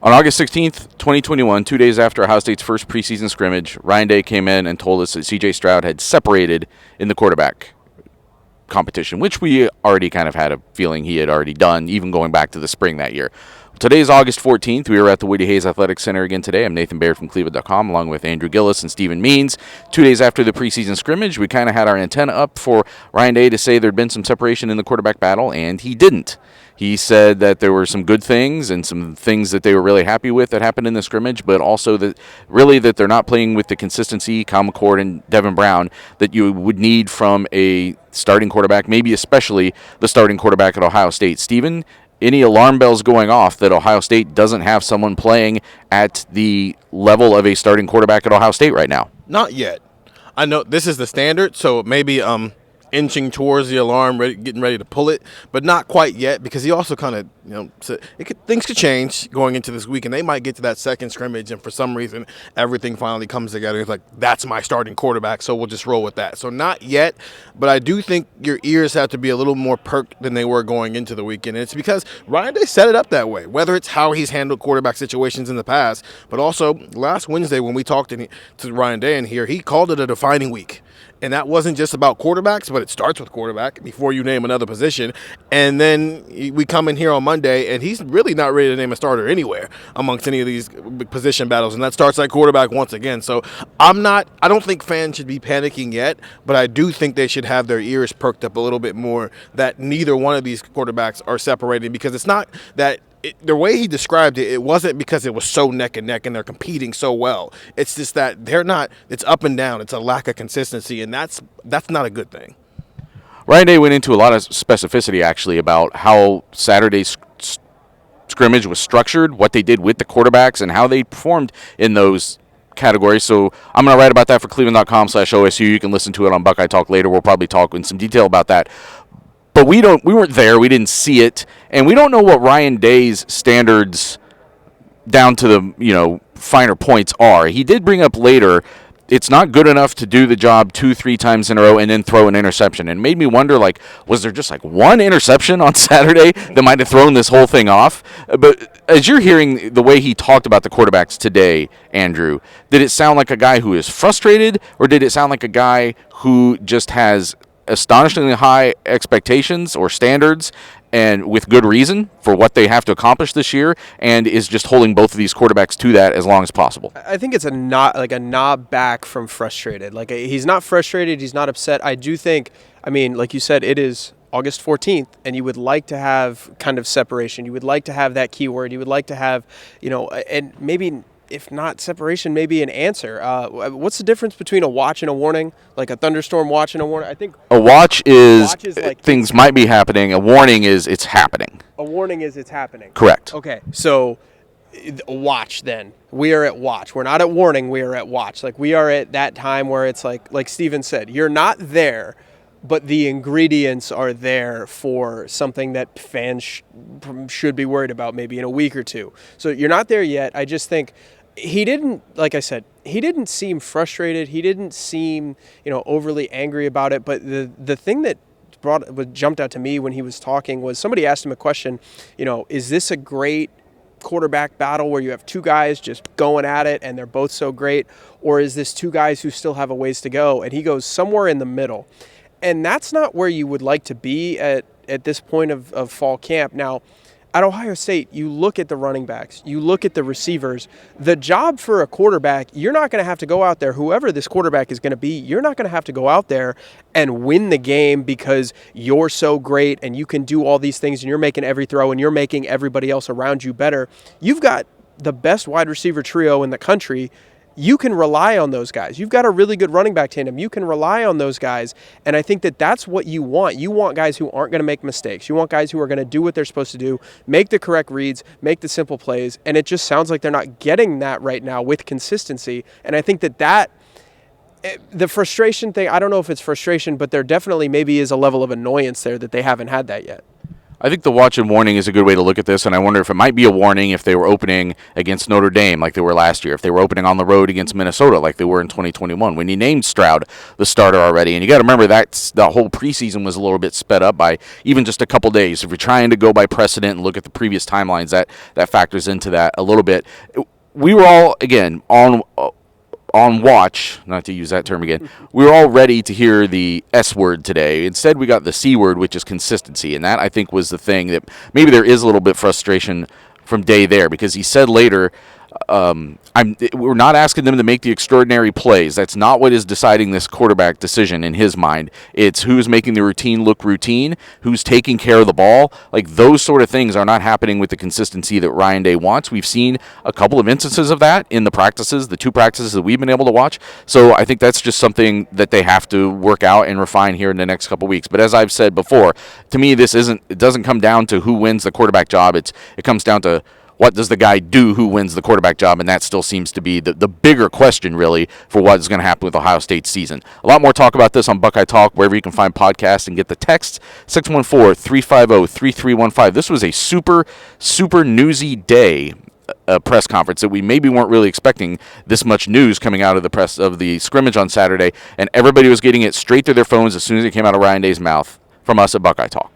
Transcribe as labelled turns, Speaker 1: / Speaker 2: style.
Speaker 1: On August 16th, 2021, 2 days after Ohio State's first preseason scrimmage, Ryan Day came in and told us that C.J. Stroud had separated in the quarterback competition, which we already kind of had a feeling he had already done, even going back to the spring that year. Today is August 14th. We are at the Woody Hayes Athletic Center again today. I'm Nathan Baird from cleveland.com, along with Andrew Gillis and Stephen Means. 2 days after the preseason scrimmage, we kind of had our antenna up for Ryan Day to say there'd been some separation in the quarterback battle, and he didn't. He said that there were some good things and some things that they were really happy with that happened in the scrimmage, but also that really that they're not playing with the consistency, Kyle McCord and Devin Brown, that you would need from a starting quarterback, maybe especially the starting quarterback at Ohio State. Stephen, any alarm bells going off that Ohio State doesn't have someone playing at the level of a starting quarterback at Ohio State right now?
Speaker 2: Not yet. I know this is the standard, so maybe inching towards the alarm, getting ready to pull it, but not quite yet, because he also kind of, things could change going into this week, and they might get to that second scrimmage, and for some reason, everything finally comes together. It's like, that's my starting quarterback, so we'll just roll with that. So not yet, but I do think your ears have to be a little more perked than they were going into the weekend, and it's because Ryan Day set it up that way, whether it's how he's handled quarterback situations in the past, but also last Wednesday when we talked to Ryan Day in here, he called it a defining week. And that wasn't just about quarterbacks, but it starts with quarterback before you name another position. And then we come in here on Monday, and he's really not ready to name a starter anywhere amongst any of these position battles. And that starts at quarterback once again. So I don't think fans should be panicking yet, but I do think they should have their ears perked up a little bit more that neither one of these quarterbacks are separated, because it's not that the way he described it, it wasn't because it was so neck and neck and they're competing so well. It's just that they're not. It's up and down. It's a lack of consistency, and that's not a good thing.
Speaker 1: Ryan Day went into a lot of specificity, actually, about how Saturday's scrimmage was structured, what they did with the quarterbacks, and how they performed in those categories. So I'm going to write about that for cleveland.com/OSU. You can listen to it on Buckeye Talk later. We'll probably talk in some detail about that. But we weren't there. We didn't see it, and we don't know what Ryan Day's standards down to the finer points are. He did bring up later, it's not good enough to do the job 2-3 times in a row and then throw an interception. And made me wonder, was there just one interception on Saturday that might have thrown this whole thing off? But as you're hearing the way he talked about the quarterbacks today, Andrew, did it sound like a guy who is frustrated, or did it sound like a guy who just has astonishingly high expectations or standards, and with good reason for what they have to accomplish this year, and is just holding both of these quarterbacks to that as long as possible?
Speaker 3: I think it's a knob back from frustrated. He's not frustrated, he's not upset. I do think, like you said, it is August 14th, and you would like to have kind of separation. You would like to have that keyword. You would like to have, and maybe, if not separation, maybe an answer. What's the difference between a watch and a warning? Like a thunderstorm watch and a warning? I think
Speaker 1: a watch is things might be happening. A warning is it's happening.
Speaker 3: A warning is it's happening.
Speaker 1: Correct.
Speaker 3: Okay, so a watch then. We are at watch. We're not at warning. We are at watch. We are at that time where it's like Steven said, you're not there, but the ingredients are there for something that fans should be worried about maybe in a week or two. So you're not there yet. I just think he didn't, like I said, he didn't seem frustrated. He didn't seem, overly angry about it. But the thing that jumped out to me when he was talking was somebody asked him a question, is this a great quarterback battle where you have two guys just going at it and they're both so great? Or is this two guys who still have a ways to go? And he goes somewhere in the middle. And that's not where you would like to be at this point of fall camp. Now, at Ohio State, you look at the running backs, you look at the receivers. The job for a quarterback, you're not going to have to go out there, whoever this quarterback is going to be, you're not going to have to go out there and win the game because you're so great and you can do all these things and you're making every throw and you're making everybody else around you better. You've got the best wide receiver trio in the country. You can rely on those guys. You've got a really good running back tandem. You can rely on those guys. And I think that that's what you want. You want guys who aren't going to make mistakes. You want guys who are going to do what they're supposed to do, make the correct reads, make the simple plays. And it just sounds like they're not getting that right now with consistency. And I think that the frustration thing, I don't know if it's frustration, but there definitely maybe is a level of annoyance there that they haven't had that yet.
Speaker 1: I think the watch and warning is a good way to look at this, and I wonder if it might be a warning if they were opening against Notre Dame like they were last year, if they were opening on the road against Minnesota like they were in 2021, when you named Stroud the starter already. And you got to remember that the whole preseason was a little bit sped up by even just a couple days. If you're trying to go by precedent and look at the previous timelines, that factors into that a little bit. We were all, again, on watch, not to use that term again, we were all ready to hear the S word today. Instead, we got the C word, which is consistency. And that, I think, was the thing that maybe there is a little bit frustration from Day there, because he said later, we're not asking them to make the extraordinary plays. That's not what is deciding this quarterback decision in his mind. It's who's making the routine look routine, who's taking care of the ball. Like, those sort of things are not happening with the consistency that Ryan Day wants. We've seen a couple of instances of that in the practices, the 2 practices that we've been able to watch. So I think that's just something that they have to work out and refine here in the next couple of weeks. But as I've said before, to me, it doesn't come down to who wins the quarterback job. It comes down to what does the guy do who wins the quarterback job, and that still seems to be the bigger question, really, for what is going to happen with Ohio State's season. A lot more talk about this on Buckeye Talk, wherever you can find podcasts, and get the text, 614-350-3315. This was a super, super newsy day, press conference that we maybe weren't really expecting this much news coming out of the press of the scrimmage on Saturday, and everybody was getting it straight to their phones as soon as it came out of Ryan Day's mouth from us at Buckeye Talk.